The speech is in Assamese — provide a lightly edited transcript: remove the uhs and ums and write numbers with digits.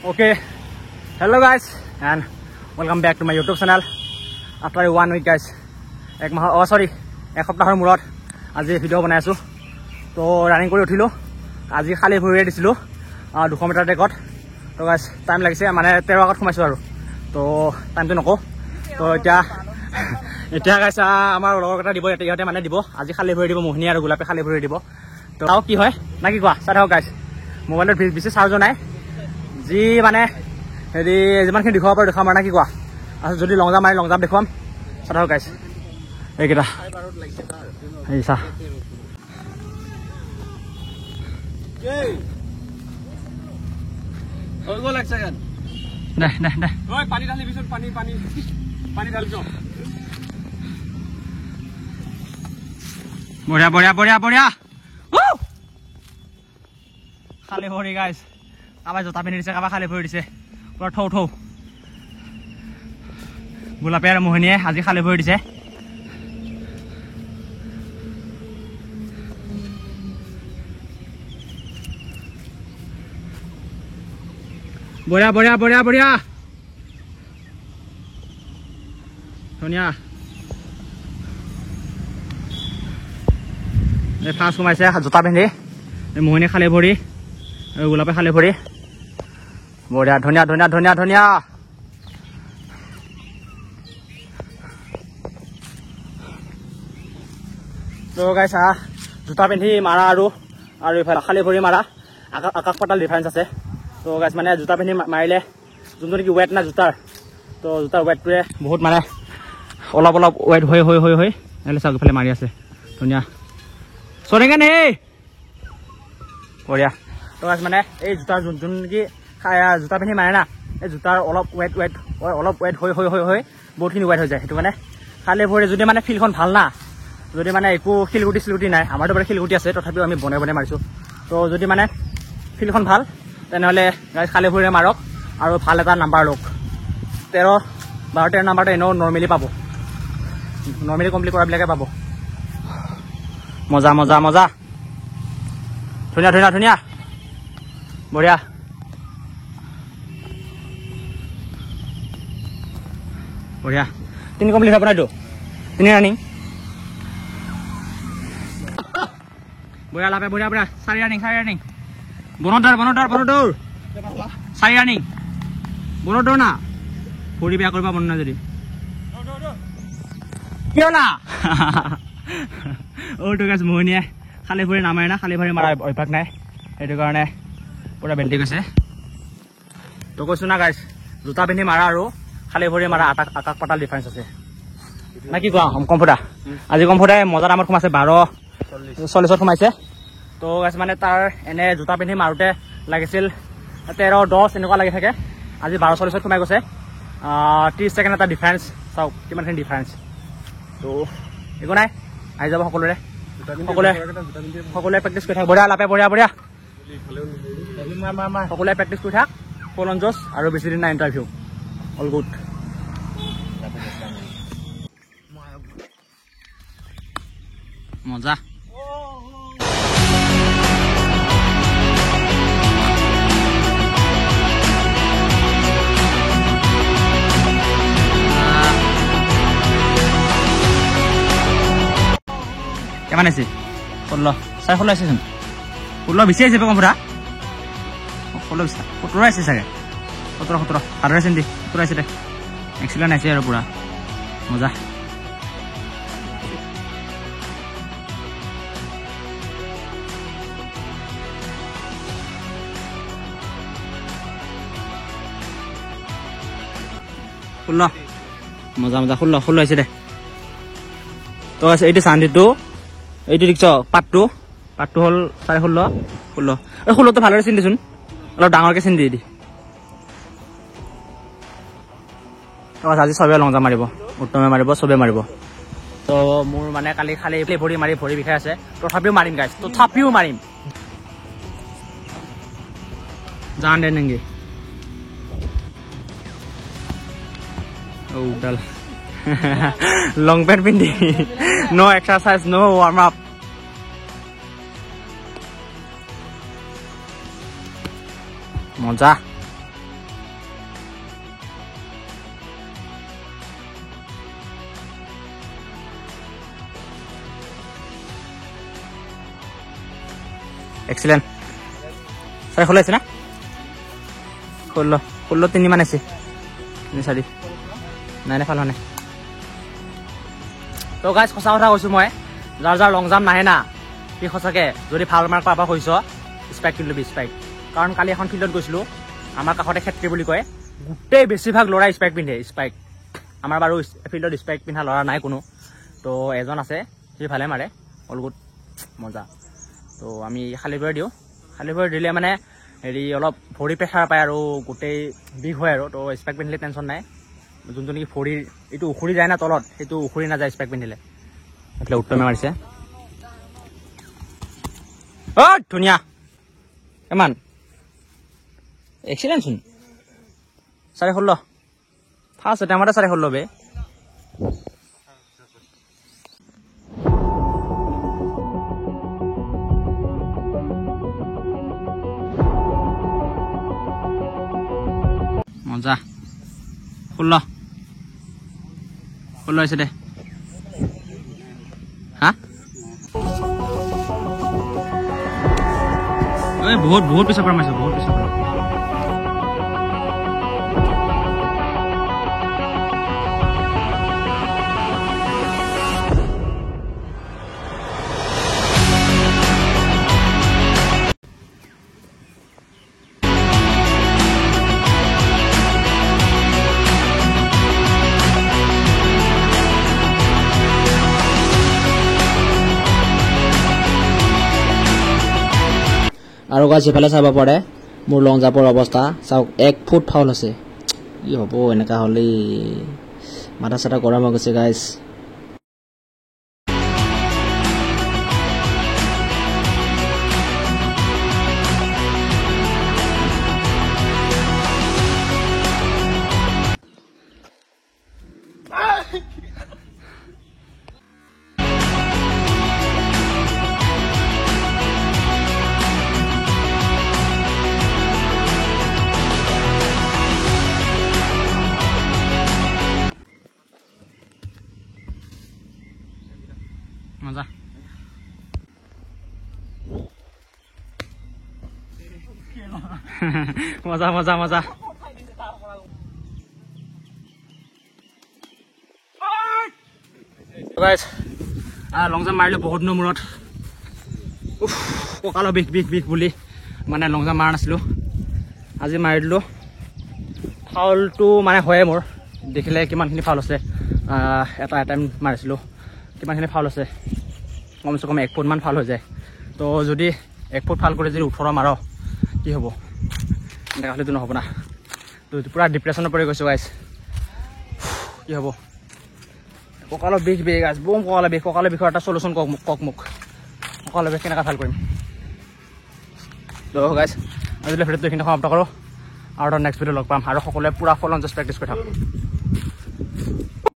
Okay, hello guys and welcome back to my YouTube channel. After 1 week guys, এক সপ্তাহৰ মূৰত আজি ভিডিও বনাই আছো। তো ৰানিং কৰি উঠিলো, আজি খালি ভৰিৰে দিছিলো 200 মিটাৰ ট্ৰেকত। তো গাইস টাইম লাগিছে মানে 13 আগত সোমাইছো আৰু। তো টাইমটো নকও। তো এতিয়া গাইস আমাৰ লগৰকেইটা দিব, ইহঁতে মানে দিব। আজি খালি ভৰি দিব, মোহিনী আৰু গোলাপে খালি ভৰি দিব। তো তাও কি হয় না কি কোৱা? চাই থাকক গাইস। মোবাইলত বেছি চাৰ্জ নাই, যি মানে হেৰি যিমানখিনি দেখুৱাব পাৰো দেখাম আৰু না কি কোৱা? আৰু যদি লং জাম্প দেখুৱাম। চাই থাকক গাইস। এইকেইটা এই চা পানী ঢালিবিচোন, পানী ঢালিছ। বঢ়িয়া বঢ়িয়া বঢ়িয়া বঢ়িয়া। খালি ভৰি গাইছ, কাবাই জোতা পিন্ধি দিছে, কাবাই খালি ভৰি দিছে। পুৰা থৌ গোলাপী আৰু মোহিনীয়ে আজি খালি ভৰি দিছে। বঢ়িয়া বঢ়িয়া বঢ়িয়া বঢ়িয়া ধুনীয়া। এই ফাৰ্ষ্ট সোমাইছে জোতা পিন্ধি, মোহিনী খালি ভৰি আৰু গোলাপে খালি ভৰি। বঢ়িয়া ধুনীয়া ধুনীয়া ধুনীয়া ধুনীয়া। তো গাইছ জোতা পিন্ধি মাৰা আৰু এইফালে খালি ভৰি মাৰা আকাশ পাতাল ডিফাৰেঞ্চ আছে। তো গাইছ মানে জোতা পিন্ধি মাৰিলে যোনটো নেকি ৱেট না জোতাৰ, তো জোতাৰ ৱেটটোৱে বহুত মানে অলপ ৱেট হৈ নহ'লে চাওক ইফালে মাৰি আছে। ধুনীয়া চৰেঙা নে বঢ়িয়া। তো গাইছ মানে এই জোতাৰ যোন নেকি জোতা পিন্ধি মাৰে না, এই জোতাৰ অলপ ৱেট হৈ বহুতখিনি ৱেট হৈ যায়। সেইটো মানে খালি ভৰি যদি মানে ফিল্ডখন ভাল না, যদি মানে একো শিলগুটি নাই, আমাৰতো বাৰু শিলগুটি আছে, তথাপিও আমি বনাই মাৰিছোঁ। তো যদি মানে ফিল্ডখন ভাল তেনেহ'লে খালি ভৰিৰে মাৰক আৰু ভাল এটা নাম্বাৰ লওক। 13 নাম্বাৰটো এনেও নৰ্মেলি পাব, নৰ্মেলি কমপ্লিট কৰাবিলাকে পাব। মজা মজা মজা ধুনীয়া ধুনীয়া ধুনীয়া বঢ়িয়া। বঢ়িয়া 3 কমপ্লিট হ'ব নাইতো, 3 ৰানিং। বঢ়িয়া লাভে বঢ়িয়া বঢ়িয়া 4 ৰানিং বনদৰ 4 ৰানিং বনদৰ না ভৰি বেয়া কৰিব মন নাই যদি কিয় না। তো গাইছ মোহিনীয়ে খালি ভৰি নামাৰে না, খালি ভৰি মাৰা অভ্যাস নাই, সেইটো কাৰণে পুৰা বেল্টি গৈছে। তো কৈছো না গাইছ, জোতা পিন্ধি মাৰা আৰু খালি ভৰি মাৰা আকাশ পাতাল ডিফাৰেঞ্চ আছে না কি কোৱা? কম্ফুটা আজি কম্ফুটাই মজা দামত সোমাইছে, 12:40 সোমাইছে। তো গাইছ মানে তাৰ এনে জোতা পিন্ধি মাৰোঁতে লাগিছিল 13:10 এনেকুৱা লাগি থাকে, আজি 12:40 সোমাই গৈছে। 30 ছেকেণ্ড এটা ডিফাৰেঞ্চ, চাওক কিমানখিনি ডিফাৰেঞ্চ। তো একো নাই, আহি যাব সকলোৰে প্ৰেক্টিছ কৰি থাক। বঢ়িয়া লাপে বঢ়িয়া বঢ়িয়া সকলোৱে প্ৰেক্টিছ কৰি থাক। ফুল অন জছ আৰু বেছি দিন নাই ইণ্টাৰভিউ। All good. মজা কেমান আছে? 16 আছেচোন, 16 বেছি আহিছে কম্ফুটা। 17 আছে চাগে, 17 17 আছে দে। এক্সিলেণ্ট আছে আৰু পুৰা মজা। মজা 16 হৈছে দে। তো আছে এইটো চান্দিটো, এইটো দেখিছ পাতটো হ'ল 16.5 এই 16টো ভালদৰে চিন দেচোন, অলপ ডাঙৰকৈ চিন দি। আজি চবে লং জাম্প মাৰিব, উত্তমে মাৰিব, চবে মাৰিব। তো মোৰ মানে কালি খালি ভৰি বিষাই আছে, তথাপিও মাৰিম গাইছ, তথাপিও মাৰিম। জান দে নেকি ডাল লং পেণ্ট পিন্ধি, নো এক্সাৰচাইজ, নো ৱাৰ্ম আপ। মজা এক্সিলেণ্ট 16 আছে না 16 3 মান আছে 4 নাই ভাল হোৱা নাই তো গাইজ সঁচা কথা কৈছোঁ মই যাৰ লং জাম্প নাহে না সি সঁচাকৈ যদি ভাল মাৰ্ক পাব খুজিছ স্পাইক কিনি ল'বি স্পাইক কাৰণ কালি এখন ফিল্ডত গৈছিলোঁ আমাৰ কাষতে ক্ষেত্ৰী বুলি কয় গোটেই বেছিভাগ ল'ৰাই স্পাইক পিন্ধে স্পাইক আমাৰ বাৰু ফিল্ডত স্পাইক পিন্ধা ল'ৰা নাই কোনো তো এজন আছে সি ভালে মাৰে অল গুড মজা তো আমি খালী ভৰি দিওঁ খালী ভৰি দিলে মানে হেৰি অলপ ভৰি প্ৰেছাৰ পায় আৰু গোটেই বিষ হয় আৰু তো স্পাইক পিন্ধিলে টেনশ্যন নাই যোনটো নেকি ভৰিৰ এইটো উখৰি যায় না তলত সেইটো উখৰি নাযায় স্পাইক পিন্ধিলে এইফালে উত্তমে মাৰিছে ধুনীয়া কিমান এক্সিলেণ্ট চোন 16.5 ফাৰ্ষ্ট টাইমতে 16.5 বে মজা 16 হৈছে দে হা বহুত পিছৰ পৰা মাৰিছোঁ বহুত পিছৰ পৰা আৰু গাছ ইফালে চাব পাৰে মোৰ লং জাম্পৰ অৱস্থা চাওক 1 ফুট ফাউল আছে কি হ'ব এনেকা হ'লে মাথা চাথা গৰম হৈ গৈছে গাইছ মজা মজা মজা মজা গাইছ লং জাম্প মাৰিলোঁ বহুত দিনৰ মূৰত কঁকালৰ বিষ বিষ বিষ বুলি মানে লং জাম্প মাৰা নাছিলোঁ আজি মাৰি দিলোঁ ফাউলটো মানে হয়ে মোৰ দেখিলে কিমানখিনি ফাউল আছে এটা টাইম মাৰিছিলোঁ কিমানখিনি ফাউল আছে কমচে কম 1 ফুটমান ফাউল হৈ যায় তো যদি 1 ফুট ফাউল কৰি যদি 18 মাৰ কি হ'ব এনেকুৱা হ'লেতো নহ'ব না তো পূৰা ডিপ্ৰেশ্যনত পৰি গৈছোঁ গাইছ কি হ'ব কঁকালৰ বিষ বিষ গাইছ বম কঁকালৰ বিষৰ এটা চলিউশ্যন কওক মোক কঁকালৰ বিষ কেনেকৈ ভাল কৰিম তো গাইছ আজিলৈ ভিডিঅ'টো এইখিনি সমাপ্ত কৰোঁ আৰু নেক্সট ভিডিঅ' লগ পাম আৰু সকলোৱে পূৰা ফুল অন জাষ্ট প্ৰেক্টিছ কৰি থাকক